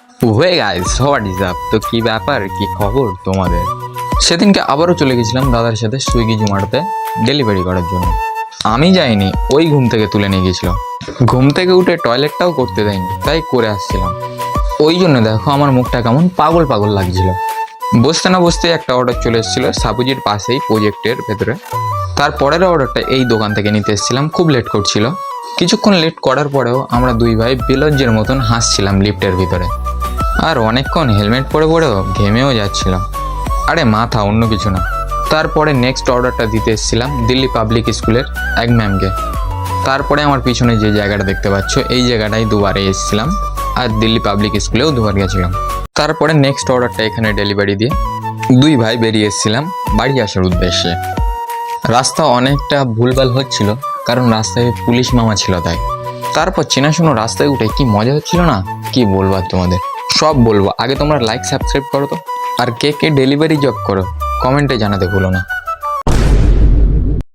ওহে guys, what is up? তো কি ব্যাপার, কি খবর তোমাদের? সেদিনকে আবারও চলে গেছিলাম দাদার সাথে সুইগি জোম্যাটোতে ডেলিভারি করার জন্য। আমি যাইনি, ওই ঘুম থেকে তুলে নিয়ে গেছিল। ঘুম থেকে উঠে টয়লেটটাও করতে দেয়নি, তাই করে আসছিলাম। ওই জন্য দেখো আমার মুখটা কেমন পাগল পাগল লাগছিল। বসতে না বসতে একটা অর্ডার চলে এসেছিল সাবুজির পাশেই প্রজেক্টের ভেতরে। তারপরের অর্ডারটা এই দোকান থেকে নিতে এসেছিলাম, খুব লেট করছিল। কিছুক্ষণ লেট করার পরেও আমরা দুই ভাই বেলজ্জের মতন হাসছিলাম লিফটের ভিতরে। আর অনেকক্ষণ হেলমেট পরে পরেও ঘেমেও যাচ্ছিল। আরে মাথা, অন্য কিছু না। তারপরে নেক্সট অর্ডারটা দিতে এসেছিলাম দিল্লি পাবলিক স্কুলের এক ম্যামকে। তারপরে আমার পিছনে যে জায়গাটা দেখতে পাচ্ছ, এই জায়গাটায় দুবারে এসেছিলাম, আর দিল্লি পাবলিক স্কুলেও দুবার গেছিলাম। তারপরে নেক্সট অর্ডারটা এখানে ডেলিভারি দিয়ে দুই ভাই বেরিয়ে এসেছিলাম বাড়ি আসার উদ্দেশ্যে। রাস্তা অনেকটা ভুলভাল হচ্ছিল, কারণ রাস্তায় পুলিশ মামা ছিল তাই। তারপর চেনাশোনা রাস্তায় উঠে কি মজা হচ্ছিল না, কি বলবো আর তোমাদের। সব বলবো, আগে তোমরা লাইক সাবস্ক্রাইব করো তো। আর কে কে ডেলিভারি জব করো কমেন্টে জানাতে ভুলো না।